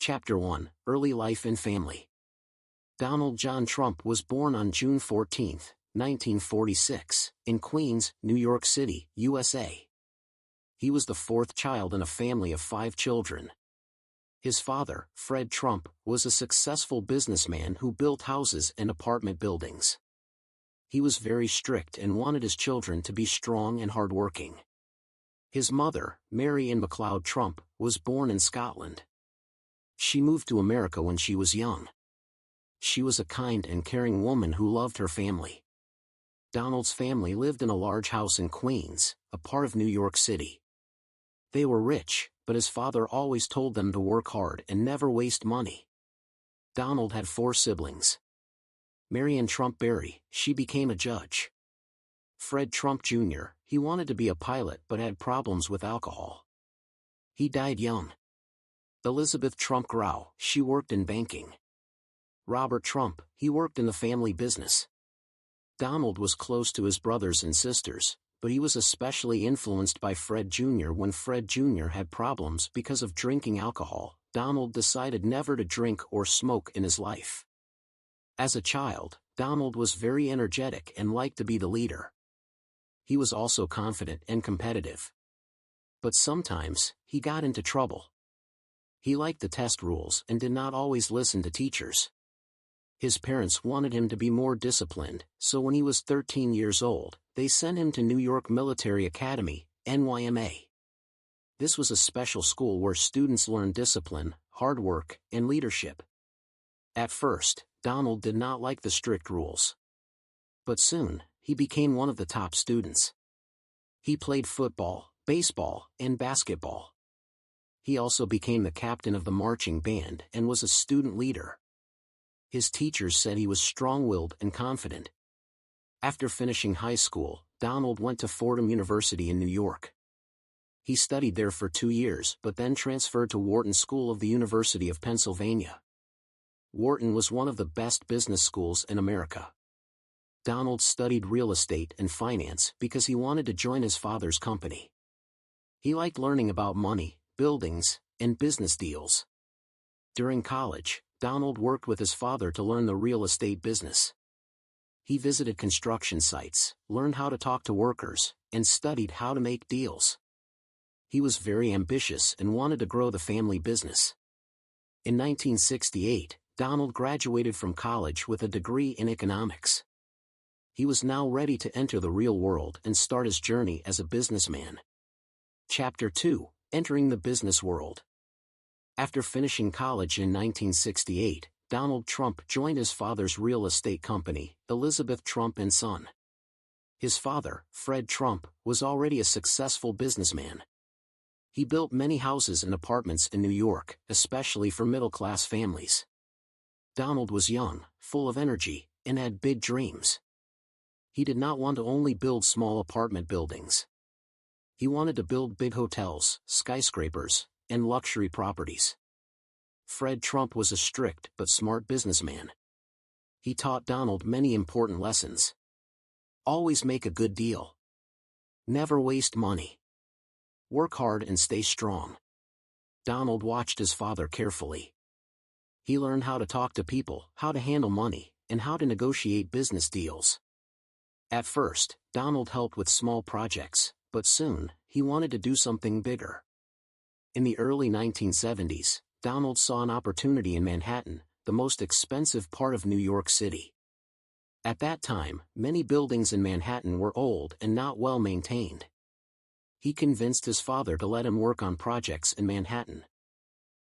Chapter 1, Early Life and Family. Donald John Trump was born on June 14, 1946, in Queens, New York City, USA. He was the fourth child in a family of 5 children. His father, Fred Trump, was a successful businessman who built houses and apartment buildings. He was very strict and wanted his children to be strong and hardworking. His mother, Mary Ann MacLeod Trump, was born in Scotland. She moved to America when she was young. She was a kind and caring woman who loved her family. Donald's family lived in a large house in Queens, a part of New York City. They were rich, but his father always told them to work hard and never waste money. Donald had 4 siblings. Mary Ann Trump Berry, she became a judge. Fred Trump Jr., he wanted to be a pilot but had problems with alcohol. He died young. Elizabeth Trump Grau, she worked in banking. Robert Trump, he worked in the family business. Donald was close to his brothers and sisters, but he was especially influenced by Fred Jr. When Fred Jr. had problems because of drinking alcohol, Donald decided never to drink or smoke in his life. As a child, Donald was very energetic and liked to be the leader. He was also confident and competitive. But sometimes, he got into trouble. He liked the test rules and did not always listen to teachers. His parents wanted him to be more disciplined, so when he was 13 years old, they sent him to New York Military Academy, NYMA. This was a special school where students learned discipline, hard work, and leadership. At first, Donald did not like the strict rules. But soon, he became one of the top students. He played football, baseball, and basketball. He also became the captain of the marching band and was a student leader. His teachers said he was strong-willed and confident. After finishing high school, Donald went to Fordham University in New York. He studied there for 2 years but then transferred to Wharton School of the University of Pennsylvania. Wharton was one of the best business schools in America. Donald studied real estate and finance because he wanted to join his father's company. He liked learning about money, buildings, and business deals. During college, Donald worked with his father to learn the real estate business. He visited construction sites, learned how to talk to workers, and studied how to make deals. He was very ambitious and wanted to grow the family business. In 1968, Donald graduated from college with a degree in economics. He was now ready to enter the real world and start his journey as a businessman. Chapter 2, Entering the Business World. After finishing college in 1968, Donald Trump joined his father's real estate company, Elizabeth Trump & Son. His father, Fred Trump, was already a successful businessman. He built many houses and apartments in New York, especially for middle-class families. Donald was young, full of energy, and had big dreams. He did not want to only build small apartment buildings. He wanted to build big hotels, skyscrapers, and luxury properties. Fred Trump was a strict but smart businessman. He taught Donald many important lessons. Always make a good deal. Never waste money. Work hard and stay strong. Donald watched his father carefully. He learned how to talk to people, how to handle money, and how to negotiate business deals. At first, Donald helped with small projects, but soon, he wanted to do something bigger. In the early 1970s, Donald saw an opportunity in Manhattan, the most expensive part of New York City. At that time, many buildings in Manhattan were old and not well maintained. He convinced his father to let him work on projects in Manhattan.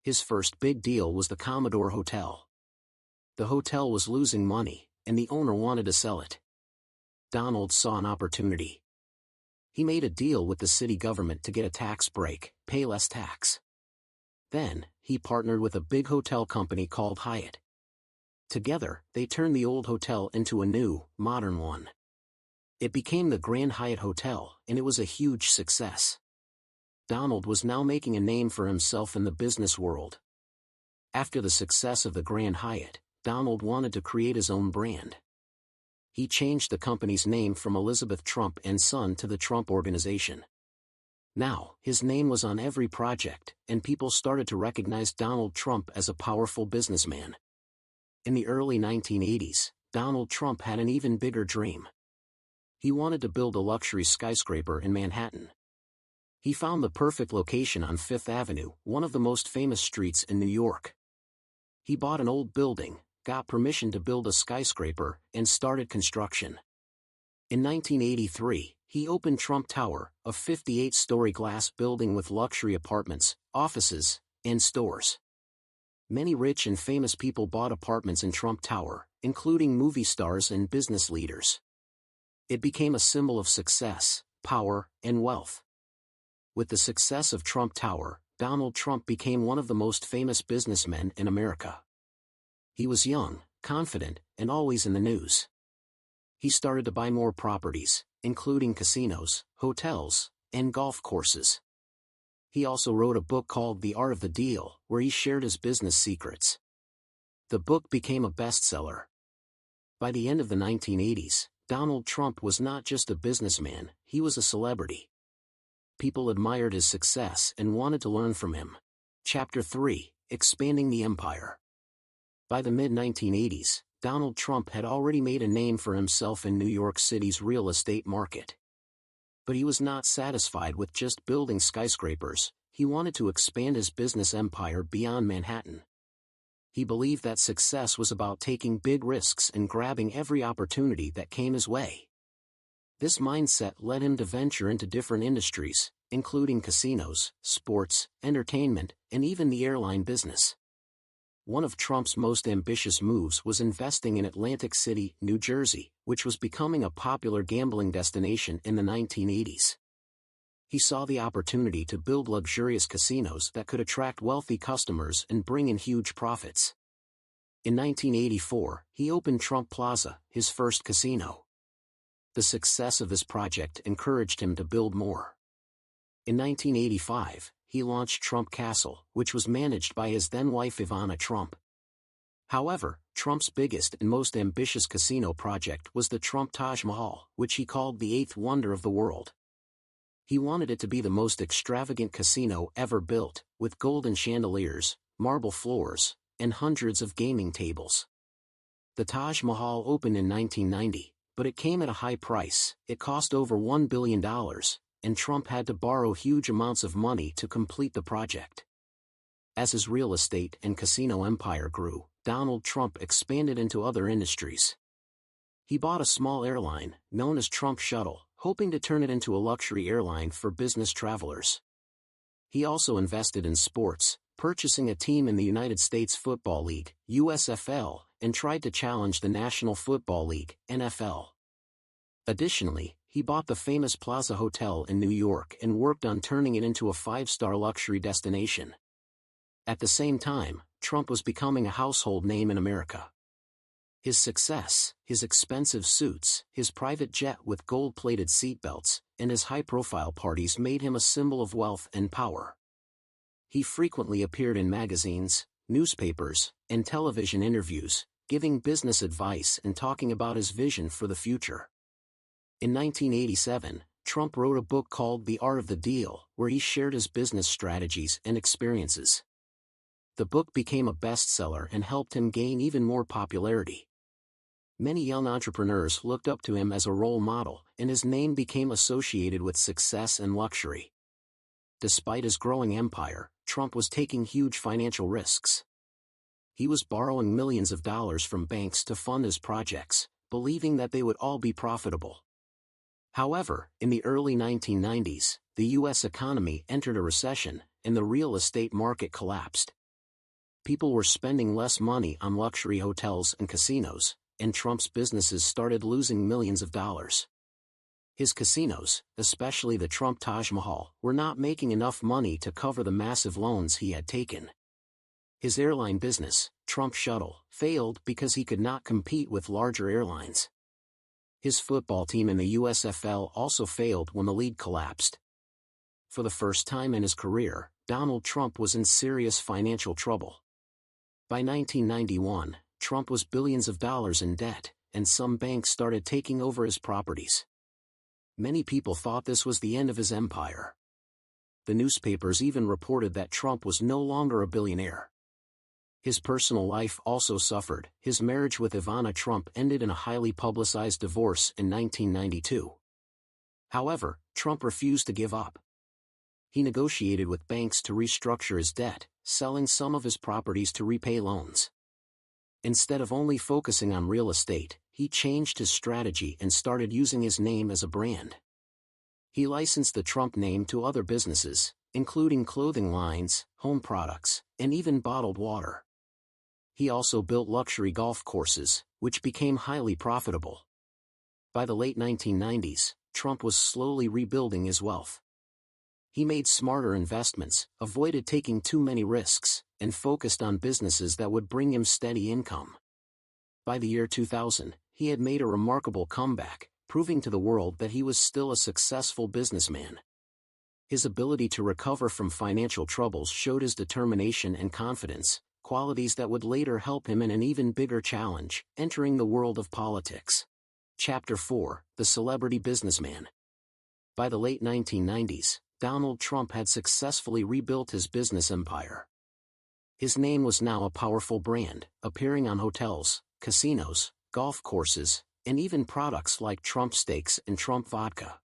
His first big deal was the Commodore Hotel. The hotel was losing money, and the owner wanted to sell it. Donald saw an opportunity. He made a deal with the city government to get a tax break, pay less tax. Then, he partnered with a big hotel company called Hyatt. Together, they turned the old hotel into a new, modern one. It became the Grand Hyatt Hotel, and it was a huge success. Donald was now making a name for himself in the business world. After the success of the Grand Hyatt, Donald wanted to create his own brand. He changed the company's name from Elizabeth Trump & Son to the Trump Organization. Now, his name was on every project, and people started to recognize Donald Trump as a powerful businessman. In the early 1980s, Donald Trump had an even bigger dream. He wanted to build a luxury skyscraper in Manhattan. He found the perfect location on Fifth Avenue, one of the most famous streets in New York. He bought an old building, got permission to build a skyscraper, and started construction. In 1983, he opened Trump Tower, a 58-story glass building with luxury apartments, offices, and stores. Many rich and famous people bought apartments in Trump Tower, including movie stars and business leaders. It became a symbol of success, power, and wealth. With the success of Trump Tower, Donald Trump became one of the most famous businessmen in America. He was young, confident, and always in the news. He started to buy more properties, including casinos, hotels, and golf courses. He also wrote a book called The Art of the Deal, where he shared his business secrets. The book became a bestseller. By the end of the 1980s, Donald Trump was not just a businessman, he was a celebrity. People admired his success and wanted to learn from him. Chapter 3: Expanding the Empire. By the mid-1980s, Donald Trump had already made a name for himself in New York City's real estate market. But he was not satisfied with just building skyscrapers, he wanted to expand his business empire beyond Manhattan. He believed that success was about taking big risks and grabbing every opportunity that came his way. This mindset led him to venture into different industries, including casinos, sports, entertainment, and even the airline business. One of Trump's most ambitious moves was investing in Atlantic City, New Jersey, which was becoming a popular gambling destination in the 1980s. He saw the opportunity to build luxurious casinos that could attract wealthy customers and bring in huge profits. In 1984, he opened Trump Plaza, his first casino. The success of this project encouraged him to build more. In 1985, he launched Trump Castle, which was managed by his then-wife Ivana Trump. However, Trump's biggest and most ambitious casino project was the Trump Taj Mahal, which he called the eighth wonder of the world. He wanted it to be the most extravagant casino ever built, with golden chandeliers, marble floors, and hundreds of gaming tables. The Taj Mahal opened in 1990, but it came at a high price. It cost over $1 billion, and Trump had to borrow huge amounts of money to complete the project. As his real estate and casino empire grew, Donald Trump expanded into other industries. He bought a small airline, known as Trump Shuttle, hoping to turn it into a luxury airline for business travelers. He also invested in sports, purchasing a team in the United States Football League, USFL, and tried to challenge the National Football League, NFL. Additionally, he bought the famous Plaza Hotel in New York and worked on turning it into a five-star luxury destination. At the same time, Trump was becoming a household name in America. His success, his expensive suits, his private jet with gold-plated seatbelts, and his high-profile parties made him a symbol of wealth and power. He frequently appeared in magazines, newspapers, and television interviews, giving business advice and talking about his vision for the future. In 1987, Trump wrote a book called The Art of the Deal, where he shared his business strategies and experiences. The book became a bestseller and helped him gain even more popularity. Many young entrepreneurs looked up to him as a role model, and his name became associated with success and luxury. Despite his growing empire, Trump was taking huge financial risks. He was borrowing millions of dollars from banks to fund his projects, believing that they would all be profitable. However, in the early 1990s, the U.S. economy entered a recession, and the real estate market collapsed. People were spending less money on luxury hotels and casinos, and Trump's businesses started losing millions of dollars. His casinos, especially the Trump Taj Mahal, were not making enough money to cover the massive loans he had taken. His airline business, Trump Shuttle, failed because he could not compete with larger airlines. His football team in the USFL also failed when the league collapsed. For the first time in his career, Donald Trump was in serious financial trouble. By 1991, Trump was billions of dollars in debt, and some banks started taking over his properties. Many people thought this was the end of his empire. the newspapers even reported that Trump was no longer a billionaire. His personal life also suffered. His marriage with Ivana Trump ended in a highly publicized divorce in 1992. However, Trump refused to give up. He negotiated with banks to restructure his debt, selling some of his properties to repay loans. Instead of only focusing on real estate, he changed his strategy and started using his name as a brand. He licensed the Trump name to other businesses, including clothing lines, home products, and even bottled water. He also built luxury golf courses, which became highly profitable. By the late 1990s, Trump was slowly rebuilding his wealth. He made smarter investments, avoided taking too many risks, and focused on businesses that would bring him steady income. By the year 2000, he had made a remarkable comeback, proving to the world that he was still a successful businessman. His ability to recover from financial troubles showed his determination and confidence, qualities that would later help him in an even bigger challenge, entering the world of politics. Chapter 4: The Celebrity Businessman. By the late 1990s, Donald Trump had successfully rebuilt his business empire. His name was now a powerful brand, appearing on hotels, casinos, golf courses, and even products like Trump Steaks and Trump Vodka.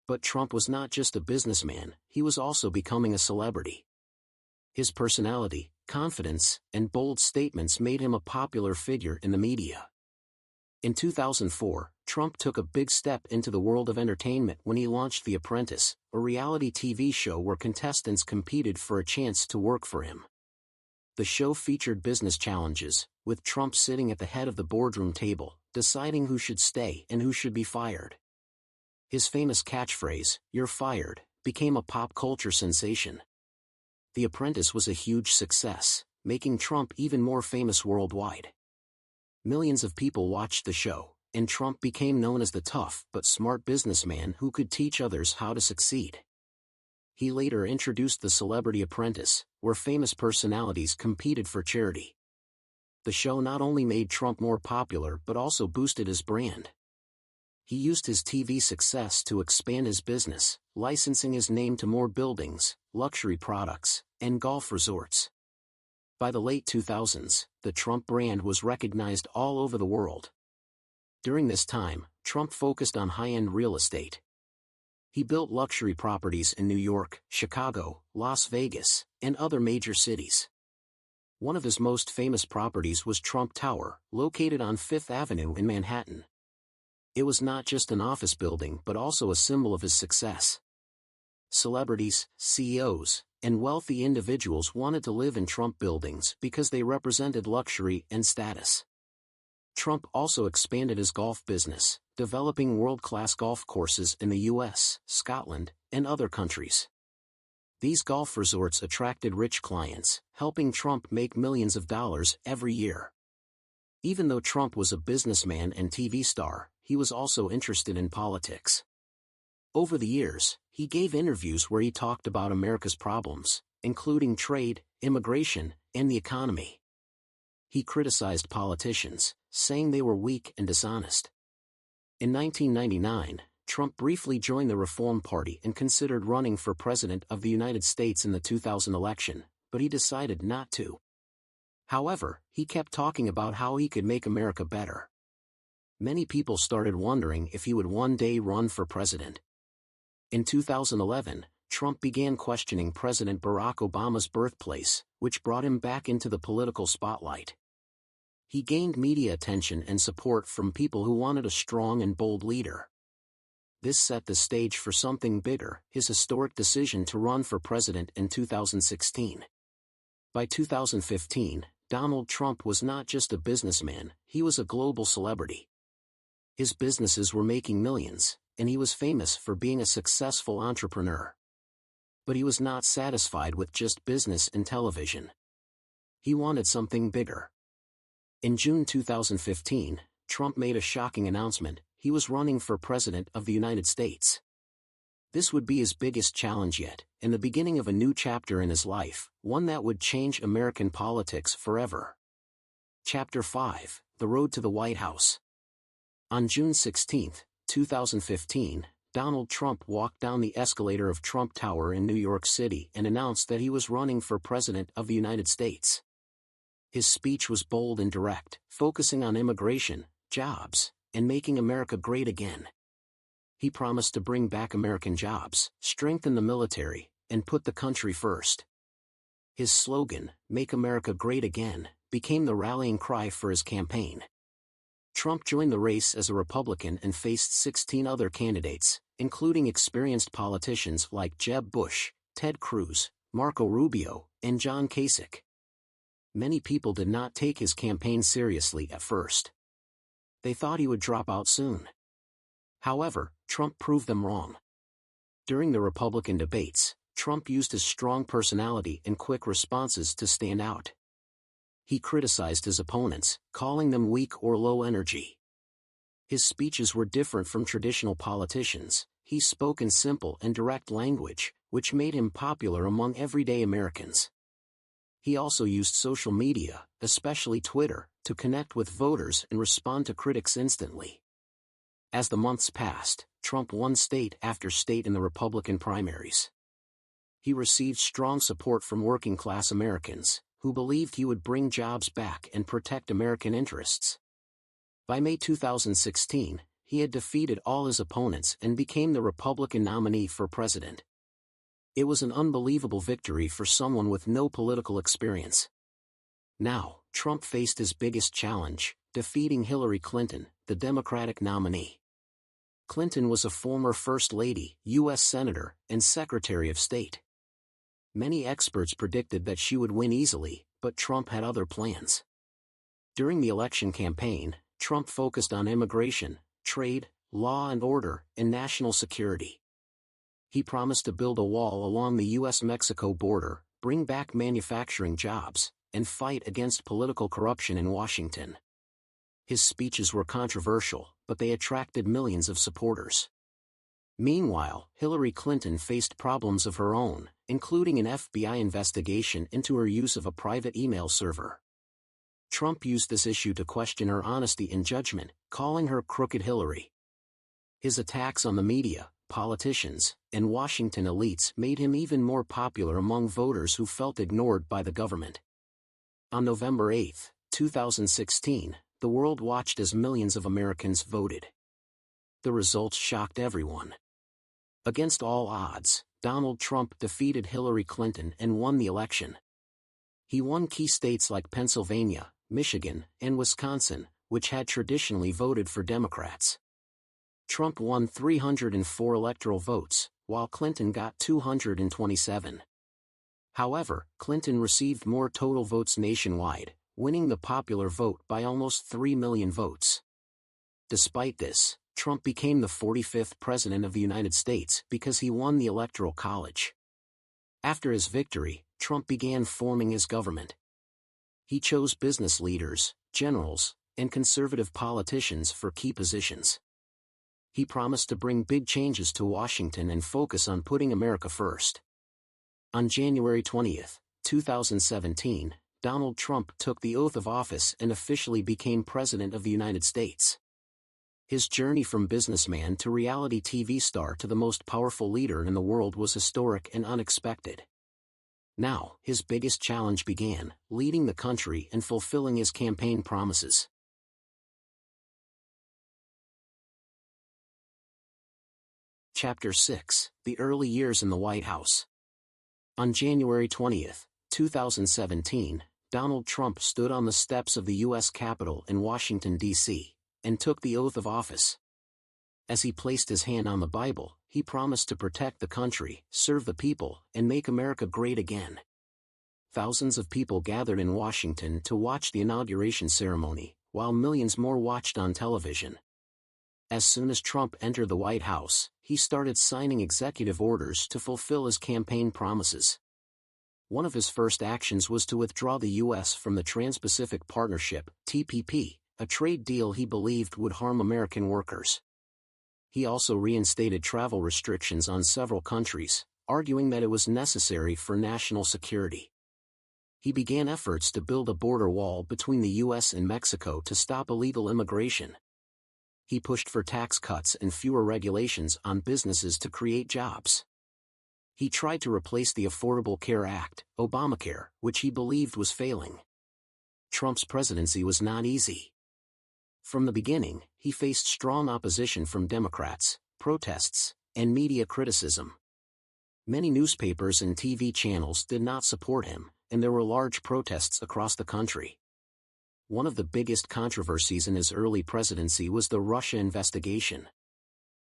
But Trump was not just a businessman, he was also becoming a celebrity. His personality, confidence, and bold statements made him a popular figure in the media. In 2004, Trump took a big step into the world of entertainment when he launched The Apprentice, a reality TV show where contestants competed for a chance to work for him. The show featured business challenges, with Trump sitting at the head of the boardroom table, deciding who should stay and who should be fired. His famous catchphrase, "You're fired," became a pop culture sensation. The Apprentice was a huge success, making Trump even more famous worldwide. Millions of people watched the show, and Trump became known as the tough but smart businessman who could teach others how to succeed. He later introduced the Celebrity Apprentice, where famous personalities competed for charity. The show not only made Trump more popular but also boosted his brand. He used his TV success to expand his business, licensing his name to more buildings, luxury products, and golf resorts. By the late 2000s, the Trump brand was recognized all over the world. During this time, Trump focused on high-end real estate. He built luxury properties in New York, Chicago, Las Vegas, and other major cities. One of his most famous properties was Trump Tower, located on Fifth Avenue in Manhattan. It was not just an office building but also a symbol of his success. Celebrities, CEOs, and wealthy individuals wanted to live in Trump buildings because they represented luxury and status. Trump also expanded his golf business, developing world-class golf courses in the US, Scotland, and other countries. These golf resorts attracted rich clients, helping Trump make millions of dollars every year. Even though Trump was a businessman and TV star, he was also interested in politics. Over the years, he gave interviews where he talked about America's problems, including trade, immigration, and the economy. He criticized politicians, saying they were weak and dishonest. In 1999, Trump briefly joined the Reform Party and considered running for President of the United States in the 2000 election, but he decided not to. However, he kept talking about how he could make America better. Many people started wondering if he would one day run for president. In 2011, Trump began questioning President Barack Obama's birthplace, which brought him back into the political spotlight. He gained media attention and support from people who wanted a strong and bold leader. This set the stage for something bigger, his historic decision to run for president in 2016. By 2015, Donald Trump was not just a businessman, he was a global celebrity. His businesses were making millions, and he was famous for being a successful entrepreneur. But he was not satisfied with just business and television. He wanted something bigger. In June 2015, Trump made a shocking announcement: he was running for President of the United States. This would be his biggest challenge yet, and the beginning of a new chapter in his life, one that would change American politics forever. Chapter 5: The Road to the White House. On June 16, 2015, Donald Trump walked down the escalator of Trump Tower in New York City and announced that he was running for President of the United States. His speech was bold and direct, focusing on immigration, jobs, and making America great again. He promised to bring back American jobs, strengthen the military, and put the country first. His slogan, "Make America Great Again," became the rallying cry for his campaign. Trump joined the race as a Republican and faced 16 other candidates, including experienced politicians like Jeb Bush, Ted Cruz, Marco Rubio, and John Kasich. Many people did not take his campaign seriously at first. They thought he would drop out soon. However, Trump proved them wrong. During the Republican debates, Trump used his strong personality and quick responses to stand out. He criticized his opponents, calling them weak or low energy. His speeches were different from traditional politicians. He spoke in simple and direct language, which made him popular among everyday Americans. He also used social media, especially Twitter, to connect with voters and respond to critics instantly. As the months passed, Trump won state after state in the Republican primaries. He received strong support from working-class Americans, who believed he would bring jobs back and protect American interests. By May 2016, he had defeated all his opponents and became the Republican nominee for president. It was an unbelievable victory for someone with no political experience. Now, Trump faced his biggest challenge, defeating Hillary Clinton, the Democratic nominee. Clinton was a former First Lady, U.S. Senator, and Secretary of State. Many experts predicted that she would win easily, but Trump had other plans. During the election campaign, Trump focused on immigration, trade, law and order, and national security. He promised to build a wall along the U.S.-Mexico border, bring back manufacturing jobs, and fight against political corruption in Washington. His speeches were controversial, but they attracted millions of supporters. Meanwhile, Hillary Clinton faced problems of her own, including an FBI investigation into her use of a private email server. Trump used this issue to question her honesty and judgment, calling her Crooked Hillary. His attacks on the media, politicians, and Washington elites made him even more popular among voters who felt ignored by the government. On November 8, 2016, the world watched as millions of Americans voted. The results shocked everyone. Against all odds, Donald Trump defeated Hillary Clinton and won the election. He won key states like Pennsylvania, Michigan, and Wisconsin, which had traditionally voted for Democrats. Trump won 304 electoral votes, while Clinton got 227. However, Clinton received more total votes nationwide, winning the popular vote by almost 3 million votes. Despite this, Trump became the 45th President of the United States because he won the Electoral College. After his victory, Trump began forming his government. He chose business leaders, generals, and conservative politicians for key positions. He promised to bring big changes to Washington and focus on putting America first. On January 20, 2017, Donald Trump took the oath of office and officially became President of the United States. His journey from businessman to reality TV star to the most powerful leader in the world was historic and unexpected. Now, his biggest challenge began, leading the country and fulfilling his campaign promises. Chapter 6: The Early Years in the White House. On January 20, 2017, Donald Trump stood on the steps of the U.S. Capitol in Washington, D.C., and took the oath of office. As he placed his hand on the Bible, he promised to protect the country, serve the people, and make America great again. Thousands of people gathered in Washington to watch the inauguration ceremony, while millions more watched on television. As soon as Trump entered the White House, he started signing executive orders to fulfill his campaign promises. One of his first actions was to withdraw the U.S. from the Trans-Pacific Partnership, TPP, a trade deal he believed would harm American workers. He also reinstated travel restrictions on several countries, arguing that it was necessary for national security. He began efforts to build a border wall between the U.S. and Mexico to stop illegal immigration. He pushed for tax cuts and fewer regulations on businesses to create jobs. He tried to replace the Affordable Care Act, Obamacare, which he believed was failing. Trump's presidency was not easy. From the beginning, he faced strong opposition from Democrats, protests, and media criticism. Many newspapers and TV channels did not support him, and there were large protests across the country. One of the biggest controversies in his early presidency was the Russia investigation.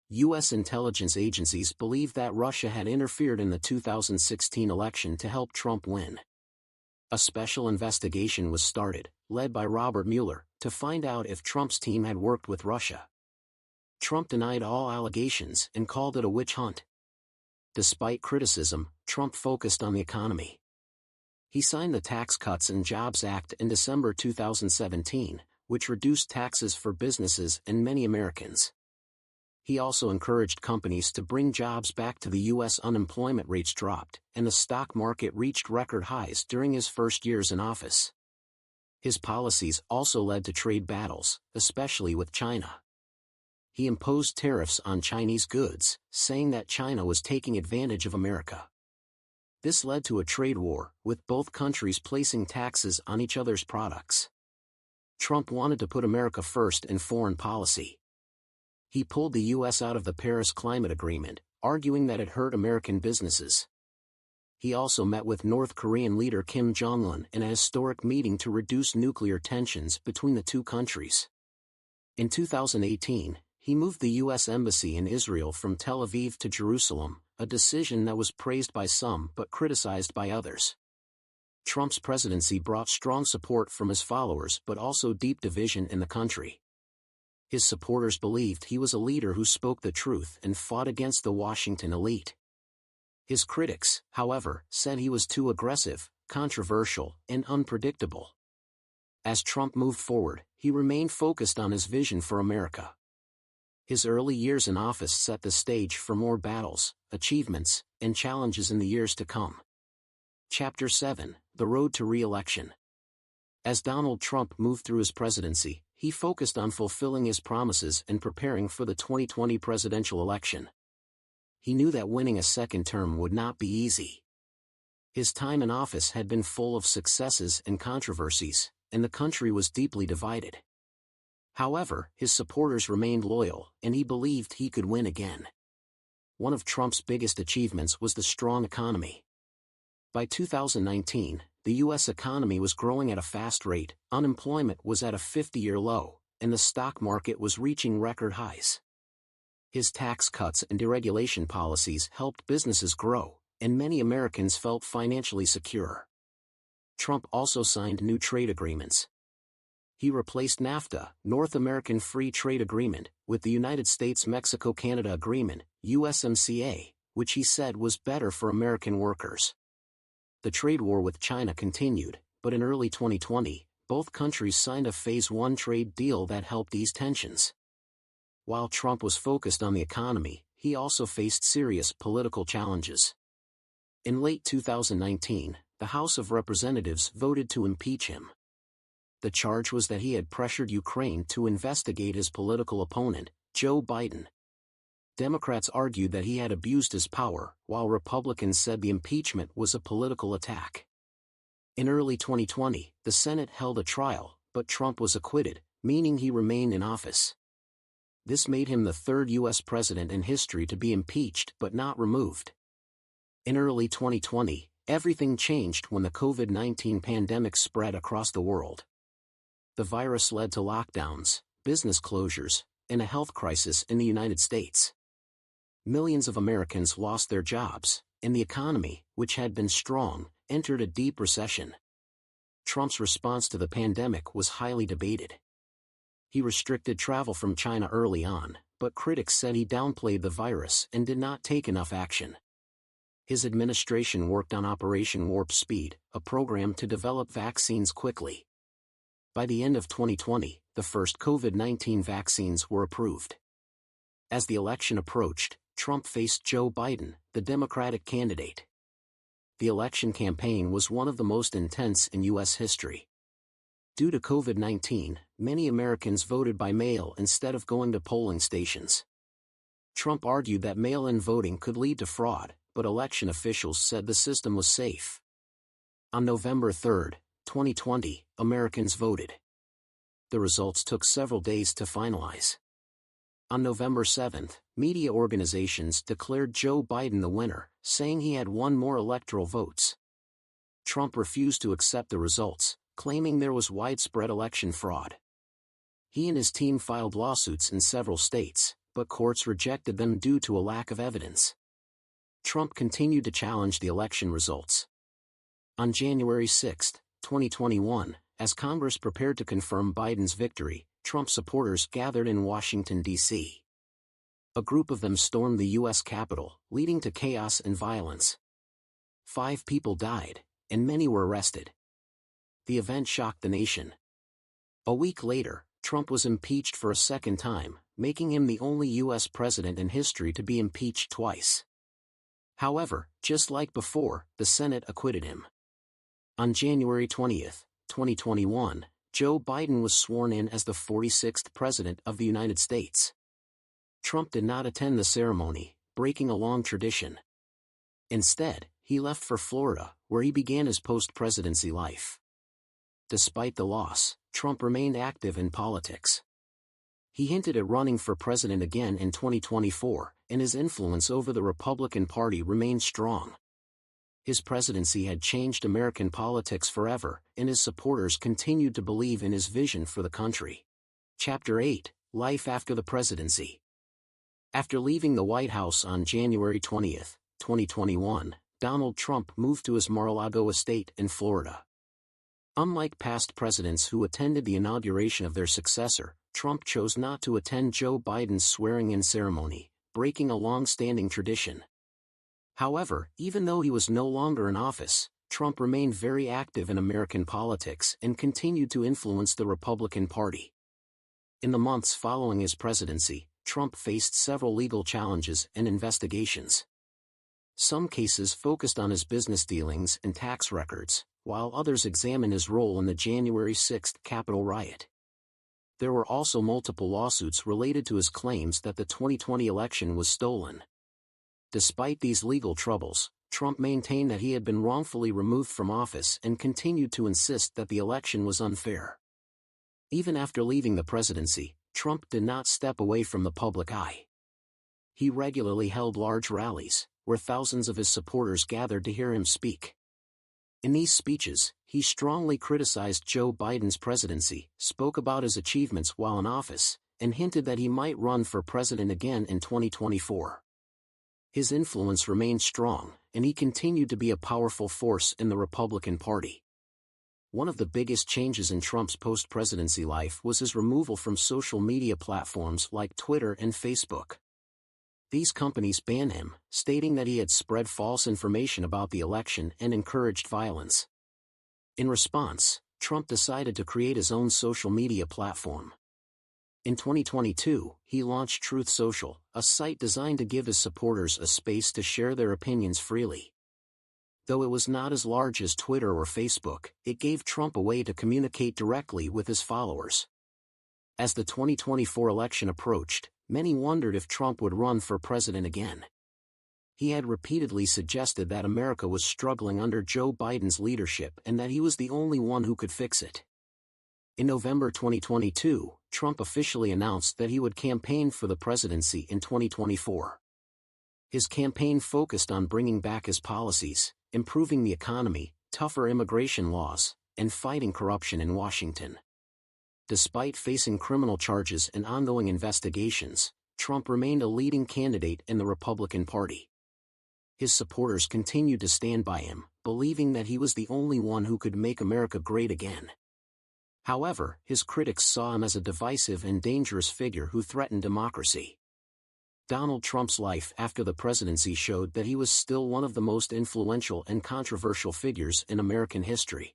U.S. intelligence agencies believed that Russia had interfered in the 2016 election to help Trump win. A special investigation was started, led by Robert Mueller, to find out if Trump's team had worked with Russia. Trump denied all allegations and called it a witch hunt. Despite criticism, Trump focused on the economy. He signed the Tax Cuts and Jobs Act in December 2017, which reduced taxes for businesses and many Americans. He also encouraged companies to bring jobs back to the U.S. Unemployment rates dropped, and the stock market reached record highs during his first years in office. His policies also led to trade battles, especially with China. He imposed tariffs on Chinese goods, saying that China was taking advantage of America. This led to a trade war, with both countries placing taxes on each other's products. Trump wanted to put America first in foreign policy. He pulled the U.S. out of the Paris Climate Agreement, arguing that it hurt American businesses. He also met with North Korean leader Kim Jong-un in a historic meeting to reduce nuclear tensions between the two countries. In 2018, he moved the U.S. Embassy in Israel from Tel Aviv to Jerusalem, a decision that was praised by some but criticized by others. Trump's presidency brought strong support from his followers but also deep division in the country. His supporters believed he was a leader who spoke the truth and fought against the Washington elite. His critics, however, said he was too aggressive, controversial, and unpredictable. As Trump moved forward, he remained focused on his vision for America. His early years in office set the stage for more battles, achievements, and challenges in the years to come. Chapter 7: The Road to Re-election. As Donald Trump moved through his presidency, he focused on fulfilling his promises and preparing for the 2020 presidential election. He knew that winning a second term would not be easy. His time in office had been full of successes and controversies, and the country was deeply divided. However, his supporters remained loyal, and he believed he could win again. One of Trump's biggest achievements was the strong economy. By 2019, the U.S. economy was growing at a fast rate, unemployment was at a 50-year low, and the stock market was reaching record highs. His tax cuts and deregulation policies helped businesses grow, and many Americans felt financially secure. Trump also signed new trade agreements. He replaced NAFTA, North American Free Trade Agreement, with the United States-Mexico-Canada Agreement, USMCA, which he said was better for American workers. The trade war with China continued, but in early 2020, both countries signed a Phase 1 trade deal that helped ease tensions. While Trump was focused on the economy, he also faced serious political challenges. In late 2019, the House of Representatives voted to impeach him. The charge was that he had pressured Ukraine to investigate his political opponent, Joe Biden. Democrats argued that he had abused his power, while Republicans said the impeachment was a political attack. In early 2020, the Senate held a trial, but Trump was acquitted, meaning he remained in office. This made him the third U.S. president in history to be impeached but not removed. In early 2020, everything changed when the COVID-19 pandemic spread across the world. The virus led to lockdowns, business closures, and a health crisis in the United States. Millions of Americans lost their jobs, and the economy, which had been strong, entered a deep recession. Trump's response to the pandemic was highly debated. He restricted travel from China early on, but critics said he downplayed the virus and did not take enough action. His administration worked on Operation Warp Speed, a program to develop vaccines quickly. By the end of 2020, the first COVID-19 vaccines were approved. As the election approached, Trump faced Joe Biden, the Democratic candidate. The election campaign was one of the most intense in U.S. history. Due to COVID-19, many Americans voted by mail instead of going to polling stations. Trump argued that mail-in voting could lead to fraud, but election officials said the system was safe. On November 3, 2020, Americans voted. The results took several days to finalize. On November 7, media organizations declared Joe Biden the winner, saying he had won more electoral votes. Trump refused to accept the results, claiming there was widespread election fraud. He and his team filed lawsuits in several states, but courts rejected them due to a lack of evidence. Trump continued to challenge the election results. On January 6, 2021, as Congress prepared to confirm Biden's victory, Trump supporters gathered in Washington, D.C. A group of them stormed the U.S. Capitol, leading to chaos and violence. 5 people died, and many were arrested. The event shocked the nation. A week later, Trump was impeached for a second time, making him the only U.S. president in history to be impeached twice. However, just like before, the Senate acquitted him. On January 20, 2021, Joe Biden was sworn in as the 46th President of the United States. Trump did not attend the ceremony, breaking a long tradition. Instead, he left for Florida, where he began his post-presidency life. Despite the loss, Trump remained active in politics. He hinted at running for president again in 2024, and his influence over the Republican Party remained strong. His presidency had changed American politics forever, and his supporters continued to believe in his vision for the country. Chapter 8: Life After the Presidency. After leaving the White House on January 20, 2021, Donald Trump moved to his Mar-a-Lago estate in Florida. Unlike past presidents who attended the inauguration of their successor, Trump chose not to attend Joe Biden's swearing-in ceremony, breaking a long-standing tradition. However, even though he was no longer in office, Trump remained very active in American politics and continued to influence the Republican Party. In the months following his presidency, Trump faced several legal challenges and investigations. Some cases focused on his business dealings and tax records, while others examined his role in the January 6 Capitol riot. There were also multiple lawsuits related to his claims that the 2020 election was stolen. Despite these legal troubles, Trump maintained that he had been wrongfully removed from office and continued to insist that the election was unfair. Even after leaving the presidency, Trump did not step away from the public eye. He regularly held large rallies, where thousands of his supporters gathered to hear him speak. In these speeches, he strongly criticized Joe Biden's presidency, spoke about his achievements while in office, and hinted that he might run for president again in 2024. His influence remained strong, and he continued to be a powerful force in the Republican Party. One of the biggest changes in Trump's post-presidency life was his removal from social media platforms like Twitter and Facebook. These companies banned him, stating that he had spread false information about the election and encouraged violence. In response, Trump decided to create his own social media platform. In 2022, he launched Truth Social, a site designed to give his supporters a space to share their opinions freely. Though it was not as large as Twitter or Facebook, it gave Trump a way to communicate directly with his followers. As the 2024 election approached, many wondered if Trump would run for president again. He had repeatedly suggested that America was struggling under Joe Biden's leadership and that he was the only one who could fix it. In November 2022, Trump officially announced that he would campaign for the presidency in 2024. His campaign focused on bringing back his policies, improving the economy, tougher immigration laws, and fighting corruption in Washington. Despite facing criminal charges and ongoing investigations, Trump remained a leading candidate in the Republican Party. His supporters continued to stand by him, believing that he was the only one who could make America great again. However, his critics saw him as a divisive and dangerous figure who threatened democracy. Donald Trump's life after the presidency showed that he was still one of the most influential and controversial figures in American history.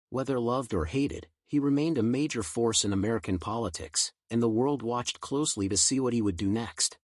Whether loved or hated, he remained a major force in American politics, and the world watched closely to see what he would do next.